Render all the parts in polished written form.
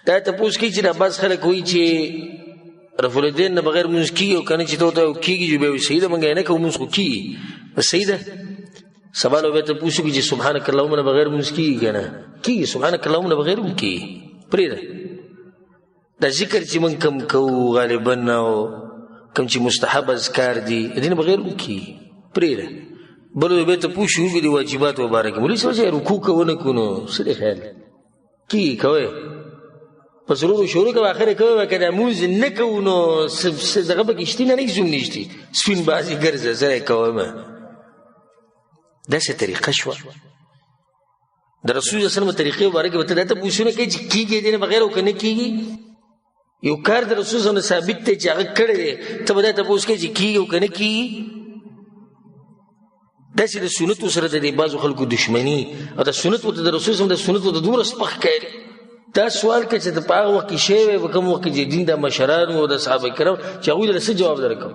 دا تپوس کوي چې دا بعض خلک وایي چې رفع الیدین نه بغیر مونځ کېږي او که نه چې ته ورته کېږي چې بیا وایي صحیح ده موږ یې نه کوو مونځ خو کېږي بس صحیح ده سبا له بیا تپوس وکړي چې سبحانک اللهم نه بغیر مونځ کېږي که نه کېږي سبحانک اللهم نه بغیر هم کېږي پرېږده دا ذکر چې موږ کم کوو غالبا او کم چې مستحب اذکار دي د دې نه بغیر هم کېږي پرېږده بل بیا تپوس وکړي د واجباتو باره کې مولوي صاحب چې رکوع که ونه کړو نو څه دی خیال کېږي کوی په سرور شروع کوه اخر کوه که دا مونځ نه کوو نو دغه پکې شتي نه نه زوم نشتي سپین بازي ګرځه زه یې کومه داسې طریقه شوه د رسول الله صلی طریقې باره کې ورته دا تپوسونه کوي چې کېږي دې نه بغیر او که نه کېږي یو کار د رسول الله ثابت دی چې هغه کړی دی ته به دا تپوس کوي چې کېږي او که نه کېږي داسې د سنتو سره د دې بعضو خلکو دشمني او د سنت ورته د رسول الله د سنتو د دومره سپخ کوي دا سوال کوي چې په هغه وخت کې شوی وی په کوم وخت کې دین د مشرانو او د صحابه کرام چې هغوی له څه جواب درکړم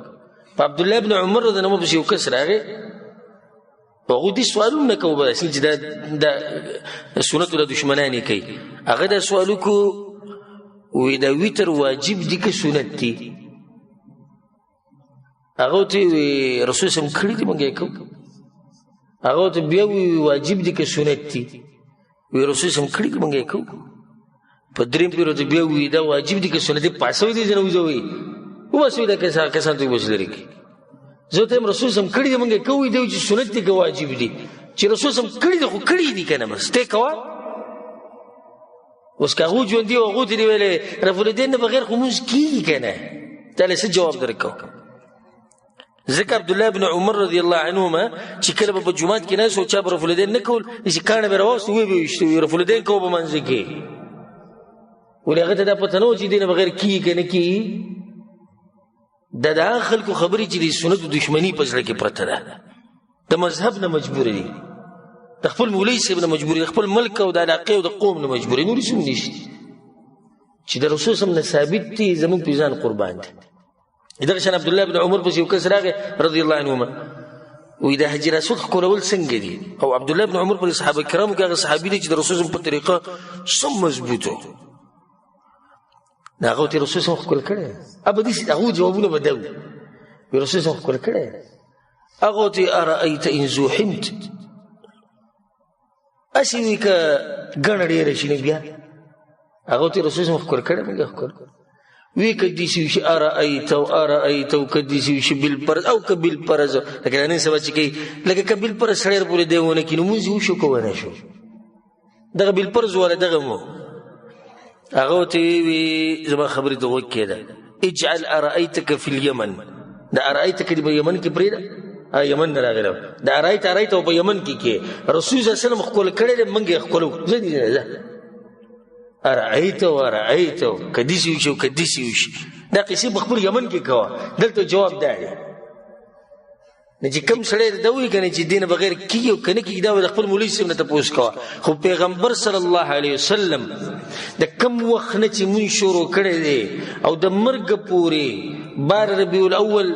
په عبدالله بن عمر رضی الله عنه پسې یو کس راغی هغوی دې سوالونه نه کوو بس چې دا سنتو د دشمنان یې کوي هغه دا سوال وکړو وی دا ویتر واجب دي که سنت دي هغه ورته وی رسول صلی الله کړي دي موږ یې کوو هغه ورته بیا وی واجب دي که سنت دي وی رسول صلی الله کړي دي موږ یې کوو په دریم پیر ورته بیا وی دا واجب دي که سنت دي پاسوي دي نه وځوي وباسوي دا کسان ته وبس لري زه ته رسول صلی الله کړي دي موږ یې کوو دی چې سنت دي که واجب دي چې رسول صلی الله کړي دي خو کړي دي که نه بس ته کوه اوس که هغو ژوندي او هغو ته دې ویلې رفع الیدین نه بغیر خو مونځ کېږي که نه تا له څه جواب درکوو ځکه عبدالله بن عمر رضی الله عنهما چې کله به په جومات کې ناست و چا به رفع الیدین نه کول چې کاڼه به راواستو ویې به ویشتو رفع الیدین کوو په منځ کې ولې هغه ته دا پته نه و چې دې نه بغیر کېږي که نه کېږي دا د هغه خلکو خبرې چې د سنتو دشمني په زړه کې پرته ده د مذهب نه مجبوره دي د خپل مولوي صاحب نه مجبوري د خپل ملک او د علاقې او د قوم نه مجبوري نور څه نشته چې د رسول صلی الله ثابت دي زموږ په ځان قربان دي دغه شان عبدالله بن عمر پسې یو کس راغی رضی الله عنهما وی د حج رسول ښکلول څنګه دي او عبدالله بن عمر پر صحابه کرامو کې هغه صحابي دي چې د رسول په طریقه سم مضبوطو دا هغه ته رسول صلی الله ښکل کړی ابدي هغه جوابونه بدو وی رسول صلی الله ښکل کړی هغه ته ارایت ان زوحمت اسی وی که ګڼه ډېره شي نو بیا هغه ته رسول صلی الله ښکل کړی موږ ښکل وی که داسې وشي ارایت او که داسې وشي بالفرض او که بالفرض لکه نن سبا چې کوي لکه که بالفرض سړی پورې دی ونه کړي نو مونځ یې وشو که ونه شو دغه بالفرض والا دغه مو هغه ورته وی زما خبرې ته غوږ کېده اجعل ارایتک فی الیمن دا ارایتک دې په یمن کې پرېږده یمن نه راغلی دا ارایت او په یمن کې کې رسول صلی الله علیه وسلم ښکل کړی دی موږ یې ښکلو زه دې ارایت که داسې وشي او که داسې وشي دا قصې په خپل یمن کې کوه دلته جواب دا دی نه چې کوم سړی دا وایي که نه چې دې نه بغیر کېږي او که نه کېږي دا به د خپل مولوي صاحب نه تپوس کوه خو پیغمبر صلی الله علیه وسلم د کوم وخت نه چې مونځ شروع کړی دی او د مرګه پورې بار ربیع الاول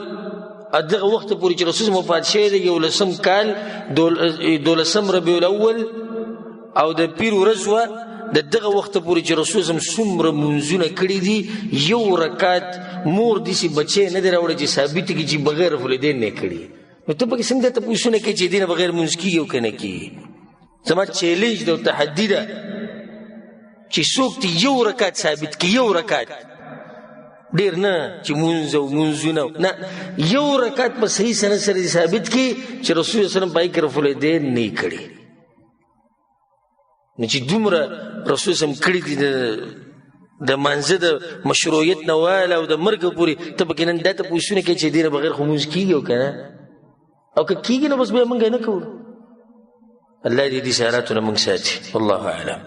دغه وخت پورې چې رسول وفات شوی دی 11 کال 12 ربیع الاول او د پیر ورځ وه د دغه وخت پورې چې رسول څومره منځونه کړي دي یو رکعت مور داسې بچی نه دی راوړی چې ثابت کړي چې بغیر رفع الیدین نه کړي نو ته پکې څنګه تپوسونه کوي چې دې نه بغیر مونځ کېږي او که نه کېږي زما چیلنج ده او تحدي ده چې څوک دې یو رکعت ثابت کړي یو رکعت ډېر نه چې مونځ او مونځونه نه یو رکعت په صحیح سند سره ثابت کړي چې رسول الله وسلم پای کې رفع الیدین نه کړي نو چې دومره رسول صلی الله کړي دي د مانځه د مشروعیت نه واله او د مرګ پورې ته پکې نن دا تپوسونه کوي چې دې نه بغیر خو مونځ کېږي او که نه او که کېږي نو بس بیا موږ یې نه کوو الله دې دې سیاراتونه موږ ساتي والله اعلم